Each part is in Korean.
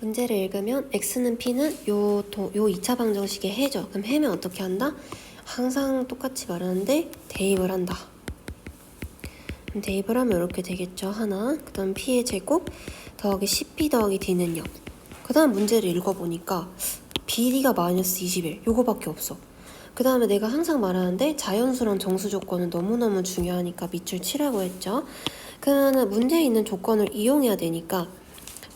문제를 읽으면 x는 p는 요 2차 방정식의 해죠. 그럼 해면 어떻게 한다? 항상 똑같이 말하는데 대입을 한다. 그럼 대입을 하면 이렇게 되겠죠. 하나. 그 다음 p의 제곱 더하기 10p 더하기 d는요. 그 다음 문제를 읽어보니까 bd가 마이너스 21 요거밖에 없어. 그 다음에 내가 항상 말하는데 자연수랑 정수 조건은 너무너무 중요하니까 밑줄 치라고 했죠. 그러면 문제에 있는 조건을 이용해야 되니까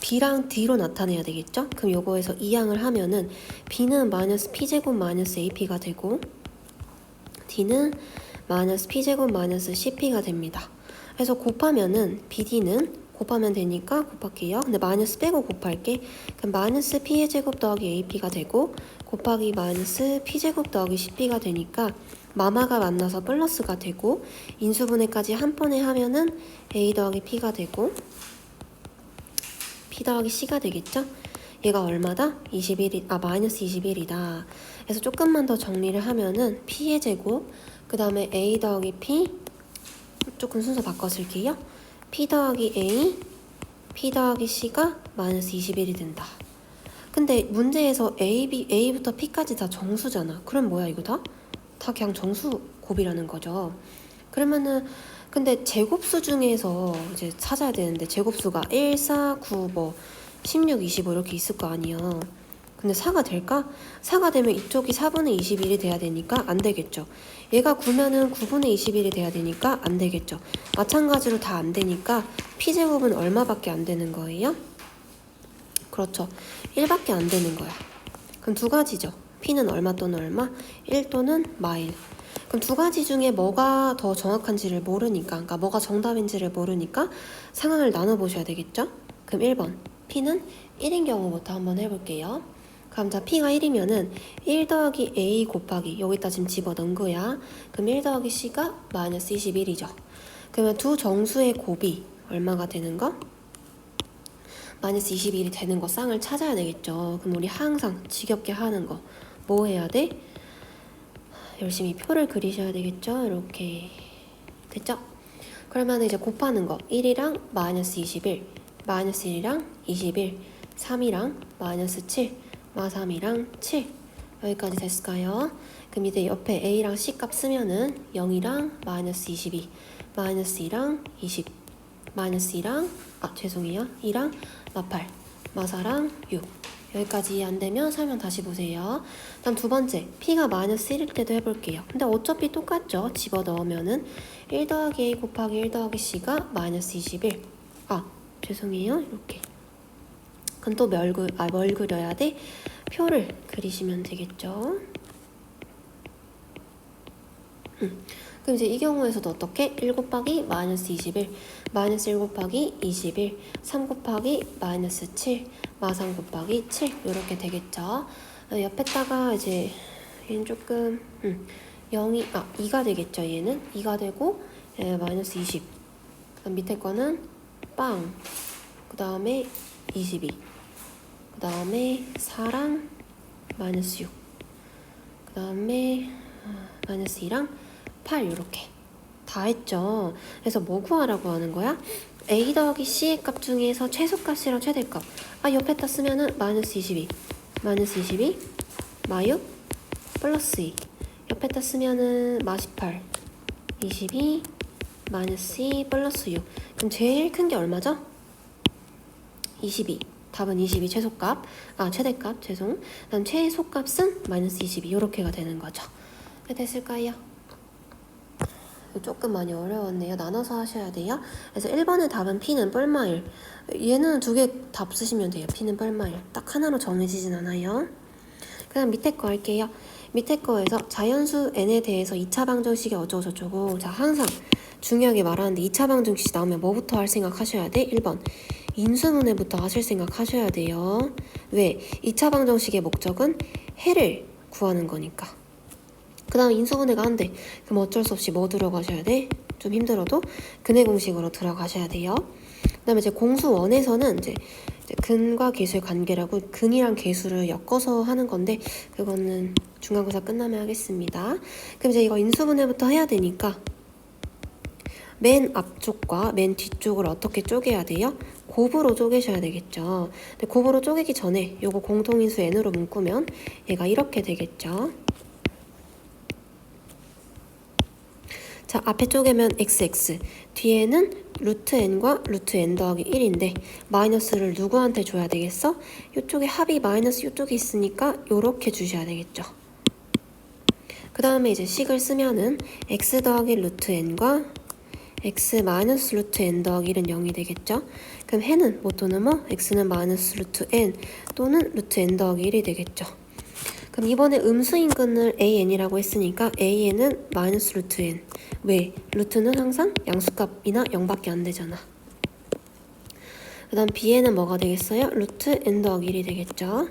b랑 d로 나타내야 되겠죠? 그럼 요거에서 이항을 하면은 b는 마이너스 p제곱 마이너스 ap가 되고 d는 마이너스 p제곱 마이너스 cp가 됩니다. 그래서 곱하면은 bd는 곱하면 되니까 곱할게요. 근데 마이너스 빼고 곱할게. 그럼 마이너스 p의 제곱 더하기 ap가 되고 곱하기 마이너스 p제곱 더하기 cp가 되니까 마마가 만나서 플러스가 되고 인수분해까지 한 번에 하면은 a 더하기 p가 되고 p 더하기 c가 되겠죠? 얘가 얼마다? 21이, 마이너스 21이다. 그래서 조금만 더 정리를 하면은 p의 제곱, 그 다음에 a 더하기 p, 조금 순서 바꿔 쓸게요. p 더하기 a, p 더하기 c가 마이너스 21이 된다. 근데 문제에서 a부터 p까지 다 정수잖아. 그럼 뭐야 이거 다? 다 그냥 정수 곱이라는 거죠. 그러면은 근데 제곱수 중에서 이제 찾아야 되는데 제곱수가 1, 4, 9, 16, 25 이렇게 있을 거 아니야. 근데 4가 될까? 4가 되면 이쪽이 4분의 21이 돼야 되니까 안 되겠죠. 얘가 9면은 9분의 21이 돼야 되니까 안 되겠죠. 마찬가지로 다 안 되니까 p제곱은 얼마밖에 안 되는 거예요? 그렇죠. 1밖에 안 되는 거야. 그럼 두 가지죠. p는 얼마 또는 얼마? 1 또는 마일. 그럼 두 가지 중에 뭐가 더 정확한지를 모르니까, 그러니까 뭐가 정답인지를 모르니까 상황을 나눠보셔야 되겠죠? 그럼 1번, p는 1인 경우부터 한번 해볼게요. 그럼 자, p가 1이면은 1 더하기 a 곱하기 여기다 지금 집어넣은 거야. 그럼 1 더하기 c가 마이너스 21이죠. 그러면 두 정수의 곱이 얼마가 되는 거? 마이너스 21이 되는 거 쌍을 찾아야 되겠죠. 그럼 우리 항상 지겹게 하는 거 뭐 해야 돼? 열심히 표를 그리셔야 되겠죠. 이렇게 됐죠? 그러면 이제 곱하는 거 1이랑 마이너스 21, 마이너스 1이랑 21, 3이랑 마이너스 7, 마3이랑 7 여기까지 됐을까요? 그럼 이제 옆에 a랑 c 값 쓰면은 0이랑 마이너스 22, 마이너스 2랑 20, 마이너스 2랑 죄송해요 2랑 마8, 마4랑 6 여기까지 안 되면 설명 다시 보세요. 다음 두 번째, p가 마이너스 1일 때도 해볼게요. 근데 어차피 똑같죠? 집어넣으면은 1 더하기 a 곱하기 1 더하기 c가 마이너스 21. 죄송해요. 이렇게. 그럼 또 뭘 그려야 돼? 표를 그리시면 되겠죠? 그럼 이제 이 경우에서도 어떻게? 1 곱하기 마이너스 21, 마이너스 1 곱하기 21, 3 곱하기 마이너스 7, 마3 곱하기 7 이렇게 되겠죠. 옆에다가 이제 얘는 조금 2가 되겠죠. 얘는 2가 되고 마이너스 20. 그다음 밑에 거는 빵. 그 다음에 22. 그 다음에 4랑 마이너스 6. 그 다음에 마이너스 2랑 8 이렇게 다 했죠. 그래서 뭐 구하라고 하는 거야? a 더하기 c의 값 중에서 최소값이랑 최대값. 옆에다 쓰면은 마이너스 22, 마이너스 22, 마6, 플러스 2. 옆에다 쓰면은 마18, 22, 마이너스 2, 플러스 6. 그럼 제일 큰 게 얼마죠? 22. 답은 22 최소값. 최대값, 죄송. 그다음 최소값은 마이너스 22. 이렇게가 되는 거죠. 됐을까요? 조금 많이 어려웠네요. 나눠서 하셔야 돼요. 그래서 1번의 답은 P는 뻘마일. 얘는 두 개 답 쓰시면 돼요. P는 뻘마일. 딱 하나로 정해지진 않아요. 그 다음 밑에 거 할게요. 밑에 거에서 자연수 n에 대해서 2차 방정식이 어쩌고저쩌고. 자, 항상 중요하게 말하는데 2차 방정식 나오면 뭐부터 할 생각 하셔야 돼? 1번. 인수분해부터 하실 생각 하셔야 돼요. 왜? 2차 방정식의 목적은 해를 구하는 거니까. 그 다음 인수분해가 안 돼. 그럼 어쩔 수 없이 뭐 들어가셔야 돼? 좀 힘들어도 근해 공식으로 들어가셔야 돼요. 그 다음에 이제 공수 원에서는 이제 근과 계수의 관계라고 근이랑 계수를 엮어서 하는 건데 그거는 중간고사 끝나면 하겠습니다. 그럼 이제 이거 인수분해부터 해야 되니까 맨 앞쪽과 맨 뒤쪽을 어떻게 쪼개야 돼요? 곱으로 쪼개셔야 되겠죠. 근데 곱으로 쪼개기 전에 요거 공통인수 n으로 묶으면 얘가 이렇게 되겠죠. 자, 앞에 쪼개면 xx, 뒤에는 루트 n과 루트 n 더하기 1인데 마이너스를 누구한테 줘야 되겠어? 이쪽에 합이 마이너스 이쪽에 있으니까 요렇게 주셔야 되겠죠. 그 다음에 이제 식을 쓰면은 x 더하기 루트 n과 x 마이너스 루트 n 더하기 1은 0이 되겠죠. 그럼 해는 뭐 또는 뭐 x는 마이너스 루트 n 또는 루트 n 더하기 1이 되겠죠. 그럼 이번에 음수인근을 an이라고 했으니까 an은 마이너스 루트 n. 왜? 루트는 항상 양수값이나 0밖에 안 되잖아. 그 다음 b에는 뭐가 되겠어요? 루트 n 더하기 1이 되겠죠.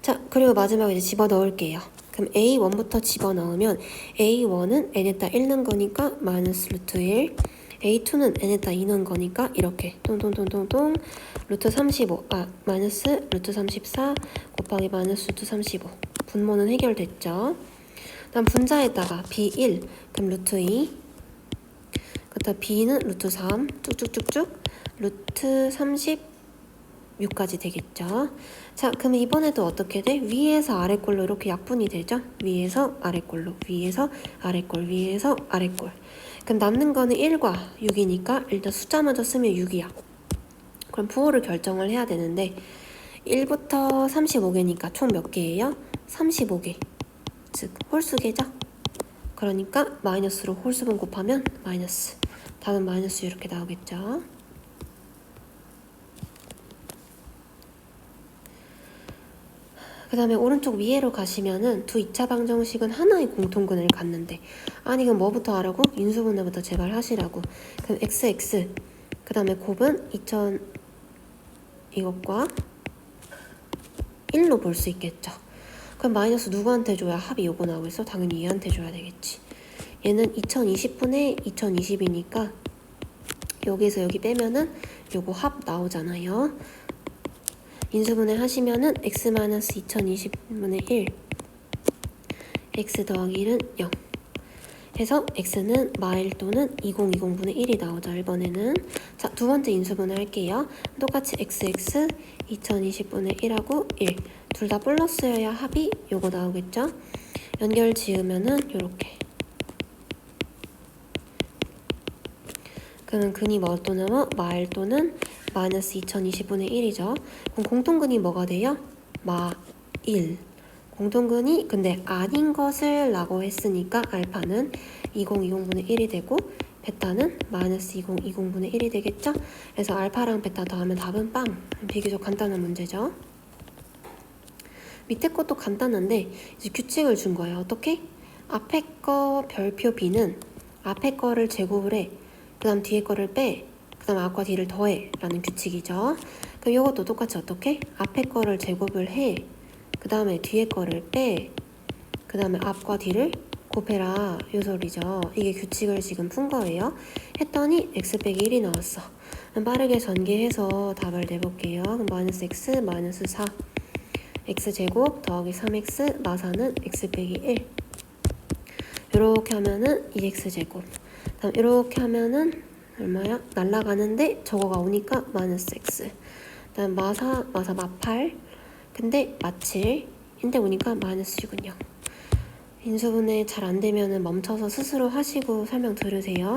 자, 그리고 마지막에 이제 집어넣을게요. 그럼 a1부터 집어넣으면 a1은 n에다 1 넣은 거니까 마이너스 루트 1, a2는 n에다 2 넣은 거니까 이렇게 똥똥똥똥똥 루트 35, 마이너스 루트 34 곱하기 마이너스 루트 35. 분모는 해결됐죠. 다음 분자에다가 b1, 그럼 루트 2, 그다음 b는 루트 3, 쭉쭉쭉쭉 루트 36까지 되겠죠. 자, 그럼 이번에도 어떻게 돼? 위에서 아래꼴로 이렇게 약분이 되죠. 위에서 아래꼴로, 위에서 아래꼴, 위에서 아래꼴. 그럼 남는 거는 1과 6이니까 일단 숫자 먼저 쓰면 6이야. 그럼 부호를 결정을 해야 되는데 1부터 35개니까 총 몇 개예요? 35개. 즉 홀수개죠. 그러니까 마이너스로 홀수분 곱하면 마이너스. 답은 마이너스 이렇게 나오겠죠. 그 다음에 오른쪽 위에로 가시면은 두 2차 방정식은 하나의 공통근을 갖는데 아니 그럼 뭐부터 하라고? 인수분해부터 제발 하시라고. 그럼 xx 그 다음에 곱은 2000 이것과 1로 볼 수 있겠죠. 그럼 마이너스 누구한테 줘야 합이 요거 나오겠어? 당연히 얘한테 줘야 되겠지. 얘는 2020분의 2020이니까 여기서 여기 빼면은 요거 합 나오잖아요. 인수분해 하시면은 x-2020분의 1 x 더하기 1은 0 해서 x는 마일 또는 2020분의 1이 나오죠. 1번에는. 자, 두 번째 인수분해 할게요. 똑같이 xx 2020분의 1하고 1 둘 다 플러스여야 합이 요거 나오겠죠. 연결 지으면은 요렇게. 그러면 근이 뭐 또는 뭐 마일 또는 마이너스 2020분의 1이죠. 그럼 공통근이 뭐가 돼요? 마1. 공통근이 근데 아닌 것을 라고 했으니까 알파는 2020분의 1이 되고 베타는 마이너스 2020분의 1이 되겠죠? 그래서 알파랑 베타 더하면 답은 빵. 비교적 간단한 문제죠. 밑에 것도 간단한데 이제 규칙을 준 거예요. 어떻게? 앞에 거 별표 b는 앞에 거를 제곱을 해. 그 다음 뒤에 거를 빼. 그 다음 앞과 뒤를 더해 라는 규칙이죠. 그럼 이것도 똑같이 어떻게? 앞에 거를 제곱을 해. 그 다음에 뒤에 거를 빼. 그 다음에 앞과 뒤를 곱해라. 요 소리죠. 이게 규칙을 지금 푼 거예요. 했더니 x 빼기 1이 나왔어. 그럼 빠르게 전개해서 답을 내볼게요. 그럼 마이너스 x 마이너스 4 x제곱 더하기 3x 마사는 x 빼기 1 이렇게 하면은 2x제곱 다음 이렇게 하면은 얼마야? 날라가는데 저거가 오니까 마이너스 x 다음 마사 마8 근데 마7인데 오니까 마이너스 6은요. 인수분해 잘 안되면은 멈춰서 스스로 하시고 설명 들으세요.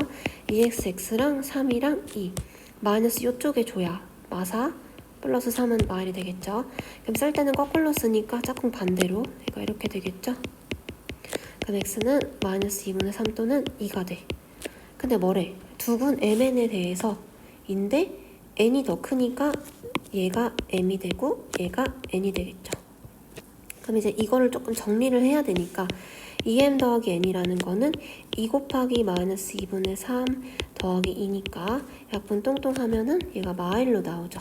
2xx랑 3이랑 2 마이너스 요쪽에 줘야 마사 플러스 3은 마일이 되겠죠. 그럼 쓸 때는 거꾸로 쓰니까 짝꿍 반대로 이거 이렇게 되겠죠. 그럼 x는 마이너스 2분의 3 또는 2가 돼. 근데 뭐래? 두근 mn에 대해서 인데 n이 더 크니까 얘가 m이 되고 얘가 n이 되겠죠. 그럼 이제 이거를 조금 정리를 해야 되니까 2m 더하기 n이라는 거는 2 곱하기 마이너스 2분의 3 더하기 2니까 약분 똥똥하면은 얘가 마일로 나오죠.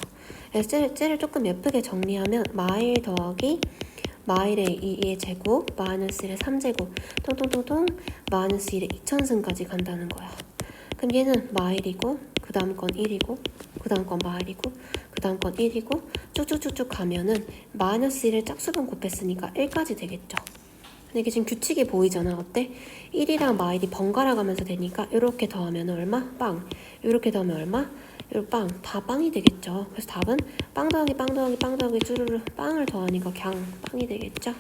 그래서 쟤를 조금 예쁘게 정리하면 마일 더하기 마일의 2의 제곱 마이너스 1의 3제곱 똥똥똥똥 마이너스 1의 2천승까지 간다는 거야. 그럼 얘는 마일이고 그 다음 건 1이고 그 다음 건 마일이고 그 다음 건 1이고 쭉쭉쭉쭉 가면은 마이너스 1을 짝수분 곱했으니까 1까지 되겠죠. 근데 이게 지금 규칙이 보이잖아. 어때? 1이랑 마일이 번갈아 가면서 되니까 이렇게 더하면 얼마? 빵. 이렇게 더하면 얼마? 요 빵, 다 빵이 되겠죠. 그래서 답은 빵 더하기 빵 더하기 빵 더하기 쭈루루 빵을 더하니까 그냥 빵이 되겠죠.